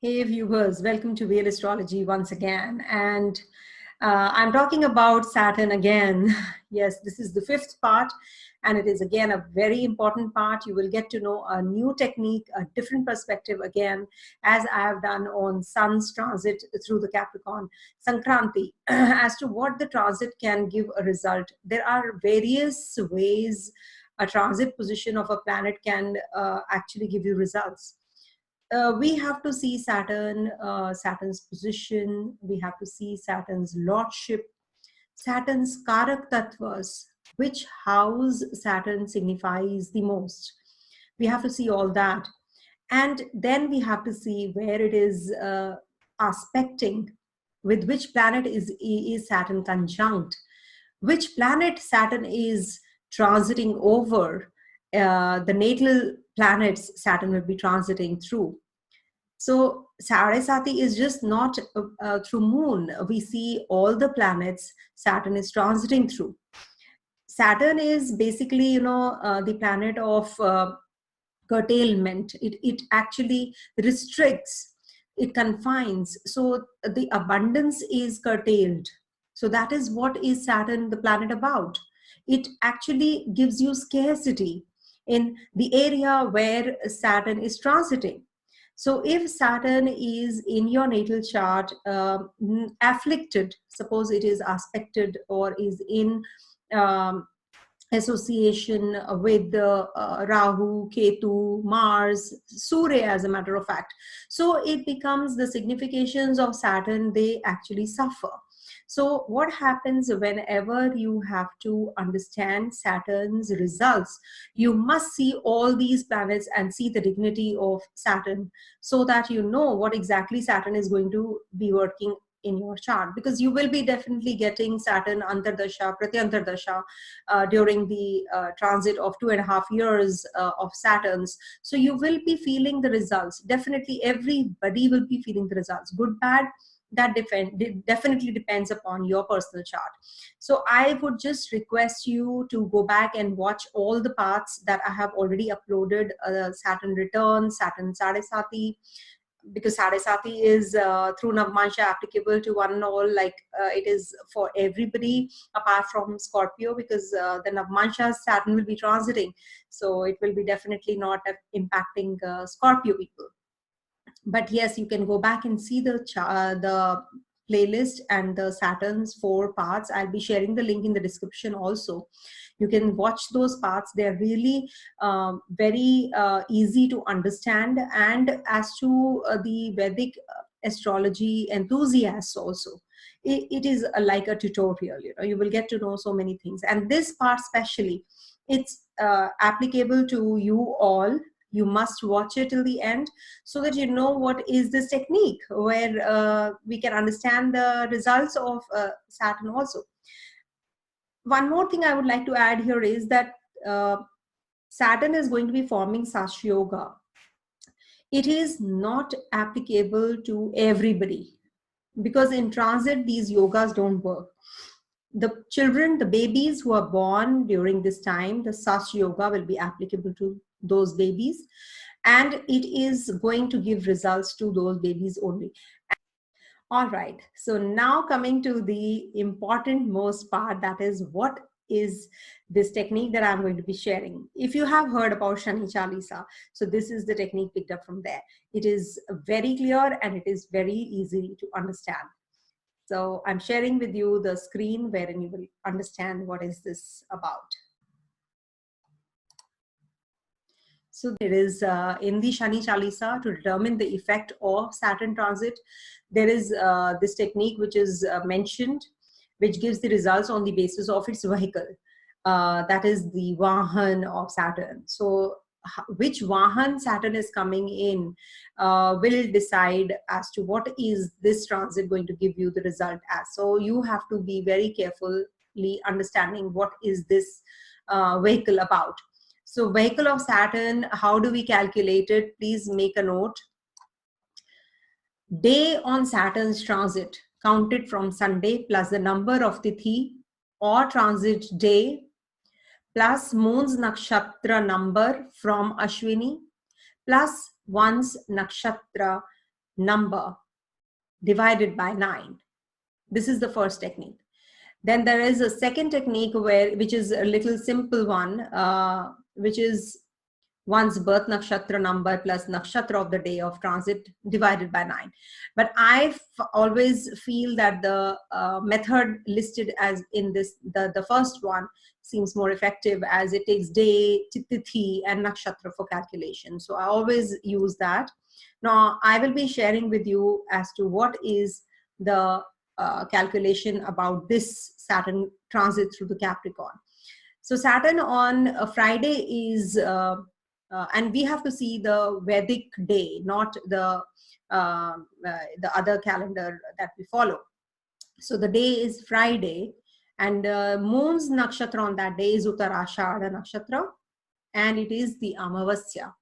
Hey viewers, welcome to Real Astrology once again. And I'm talking about Saturn again. Yes, this is the fifth part, and it is again a very important part. You will get to know a new technique, a different perspective again, as I have done on Sun's transit through the Capricorn Sankranti, as to what the transit can give a result. There are various ways a transit position of a planet can actually give you results. We have to see Saturn's position. We have to see Saturn's lordship, Saturn's karak tattvas, which house Saturn signifies the most. We have to see all that. And then we have to see where it is aspecting, with which planet is Saturn conjunct, which planet Saturn is transiting over, the natal planets Saturn will be transiting through. So Sarasati is just not through moon. We see all the planets Saturn is transiting through. Saturn is basically, the planet of curtailment. It actually restricts, it confines. So the abundance is curtailed. So that is what is Saturn, the planet, about. It actually gives you scarcity in the area where Saturn is transiting. So if Saturn is in your natal chart afflicted, suppose it is aspected or is in association with Rahu, Ketu, Mars, Surya, as a matter of fact. So it becomes the significations of Saturn, they actually suffer. So what happens whenever you have to understand Saturn's results? You must see all these planets and see the dignity of Saturn so that you know what exactly Saturn is going to be working in your chart, because you will be definitely getting Saturn Antardasha, Pratyantardasha during the transit of 2.5 years of Saturn's. So you will be feeling the results. Definitely everybody will be feeling the results. Good, bad, that definitely depends upon your personal chart. So I would just request you to go back and watch all the parts that I have already uploaded, Saturn return, Saturn Sarasati, because Sarasati is through Navmansha applicable to one and all, like it is for everybody apart from Scorpio, because the Navmansha Saturn will be transiting, so it will be definitely not impacting Scorpio people. But yes, you can go back and see the playlist and the Saturn's 4 parts. I'll be sharing the link in the description also. You can watch those parts. They're really very easy to understand. And as to the Vedic astrology enthusiasts also, it is like a tutorial. You will get to know so many things. And this part especially, it's applicable to you all. You must watch it till the end so that you know what is this technique, where we can understand the results of Saturn also. One more thing I would like to add here is that Saturn is going to be forming Sash Yoga. It is not applicable to everybody, because in transit these yogas don't work. The children, the babies who are born during this time, the Sash Yoga will be applicable to those babies, and it is going to give results to those babies only. All right, so now coming to the important most part, that is, what is this technique that I'm going to be sharing. If you have heard about Shani Chalisa, so this is the technique picked up from there. It is very clear and it is very easy to understand. So I'm sharing with you the screen wherein you will understand what is this about. So it is in the Shani Chalisa, to determine the effect of Saturn transit, there is this technique which is mentioned, which gives the results on the basis of its vehicle. That is the Vahan of Saturn. So which Vahan Saturn is coming in will decide as to what is this transit going to give you the result as. So you have to be very carefully understanding what is this vehicle about. So vehicle of Saturn, how do we calculate it? Please make a note. Day on Saturn's transit, counted from Sunday, plus the number of Tithi or transit day, plus moon's nakshatra number from Ashwini, plus one's nakshatra number divided by 9. This is the first technique. Then there is a second technique which is a little simple one, which is one's birth nakshatra number plus nakshatra of the day of transit divided by 9. But I always feel that the method listed as in this, the first one, seems more effective, as it takes day, tithi, and nakshatra for calculation. So I always use that. Now I will be sharing with you as to what is the calculation about this Saturn transit through the Capricorn. So Saturn on a Friday is, and we have to see the Vedic day, not the other calendar that we follow. So the day is Friday, and moon's nakshatra on that day is Uttarashadha nakshatra, and it is the Amavasya.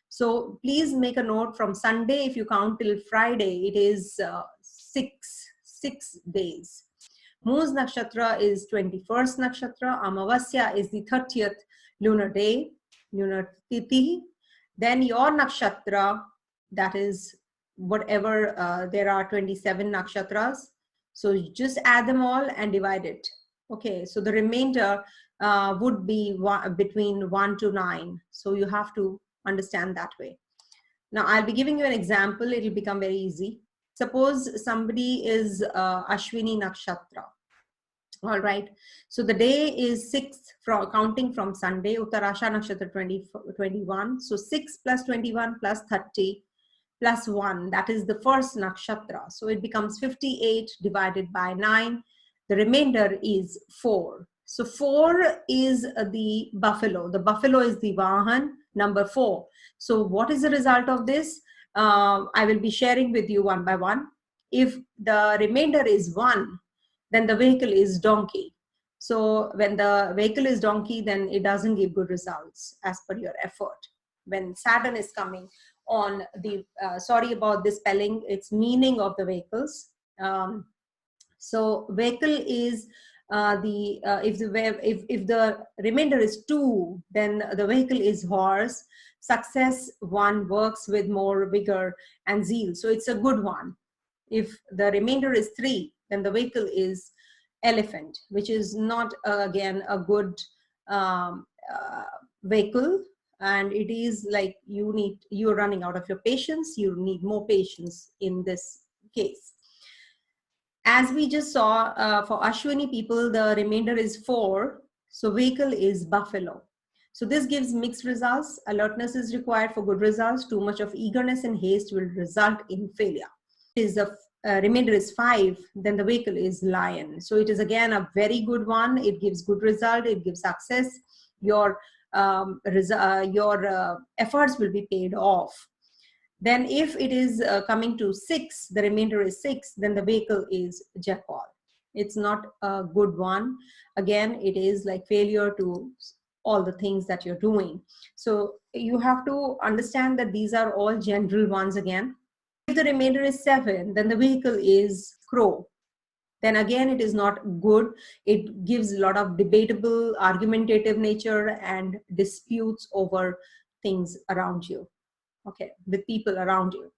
So please make a note, from Sunday, if you count till Friday, it is 6 days. Moon's nakshatra is 21st nakshatra. Amavasya is the 30th lunar day, lunar tithi. Then your nakshatra, that is whatever, there are 27 nakshatras. So you just add them all and divide it. Okay, so the remainder would be between 1 to 9. So you have to understand that way. Now I'll be giving you an example. It will become very easy. Suppose somebody is Ashwini nakshatra. All right. So the day is 6th, counting from Sunday, Uttarasha nakshatra 21. So 6 plus 21 plus 30 plus 1, that is the first nakshatra. So it becomes 58 divided by 9. The remainder is 4. So 4 is the buffalo. The buffalo is the Vahan, number 4. So what is the result of this? I will be sharing with you one by one. If the remainder is 1, then the vehicle is donkey. So when the vehicle is donkey, then it doesn't give good results as per your effort. When Saturn is coming on the, sorry about this spelling, it's meaning of the vehicles. So vehicle is if the remainder is 2, then the vehicle is horse. Success, one works with more vigor and zeal. So it's a good one. If the remainder is 3, then the vehicle is elephant, which is not again a good vehicle. And it is like you're running out of your patience. You need more patience in this case. As we just saw, for Ashwini people, the remainder is 4. So vehicle is buffalo. So this gives mixed results. Alertness is required for good results. Too much of eagerness and haste will result in failure. Is the remainder is 5, then the vehicle is lion. So it is again a very good one. It gives good result. It gives success. Your efforts will be paid off. Then if it is coming to 6, the remainder is 6, then the vehicle is jackal. It's not a good one. Again, it is like failure to all the things that you're doing. So you have to understand that these are all general ones again. If the remainder is 7, then the vehicle is crow. Then again, it is not good. It gives a lot of debatable, argumentative nature and disputes over things around you. Okay, with people around you.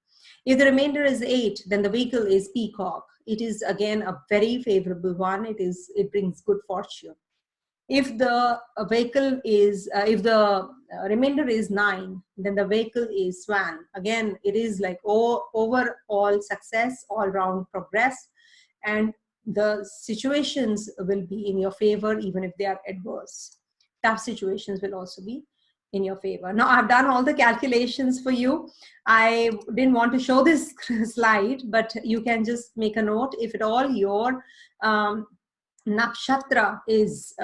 If the remainder is 8, then the vehicle is peacock. It is again a very favorable one. It brings good fortune. If the vehicle is, if the remainder is 9, then the vehicle is swan. Again, it is like overall success, all round progress, and the situations will be in your favor even if they are adverse. Tough situations will also be in your favor. Now I've done all the calculations for you. I didn't want to show this slide, but you can just make a note. If at all your nakshatra is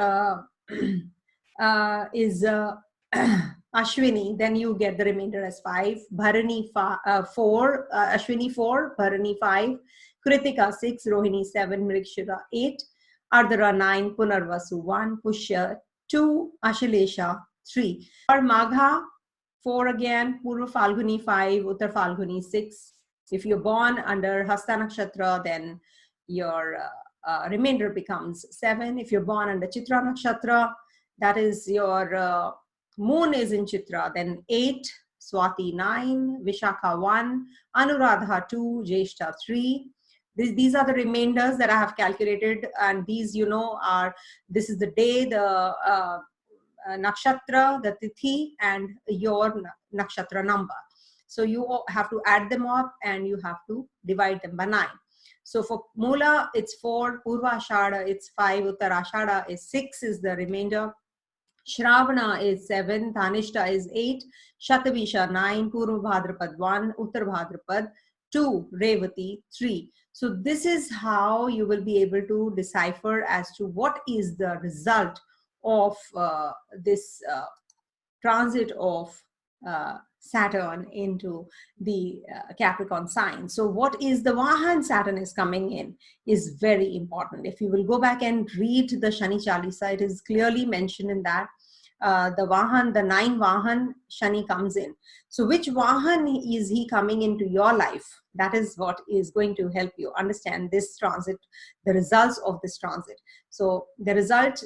Ashwini, then you get the remainder as 5. Bharani 4, Ashwini 4, Bharani 5, Kritika 6, Rohini 7, Mrigshira 8, Ardhara 9, Punarvasu 1, Pushya 2, Ashalesha 3. For Magha 4 again, Purva Falguni 5, Uttar Falguni 6. If you're born under Hasta Nakshatra, then your remainder becomes 7. If you're born under Chitra Nakshatra, that is your moon is in Chitra, then 8. Swati 9, Vishakha 1, Anuradha 2, Jeshta 3. These are the remainders that I have calculated, and these, you know, are, this is the day, the nakshatra, the tithi, and your nakshatra number. So you have to add them up and you have to divide them by 9. So for Mula, it's 4, Purvashada, it's 5, Uttarashada is 6, is the remainder. Shravana is 7, Dhanishta is 8, Shatavisha 9, Purva Bhadrapad 1, Uttar Bhadrapad 2, Revati 3. So this is how you will be able to decipher as to what is the result of this transit of Saturn into the Capricorn sign. So what is the Vahan Saturn is coming in is very important. If you will go back and read the Shani Chalisa, it is clearly mentioned in that the Vahan, the 9 Vahan, Shani comes in. So which Vahan is he coming into your life? That is what is going to help you understand this transit, the results of this transit. So the result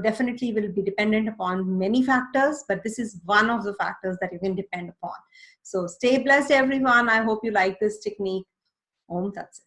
definitely will be dependent upon many factors, but this is one of the factors that you can depend upon. So stay blessed, everyone. I hope you like this technique. Om Tat Sat.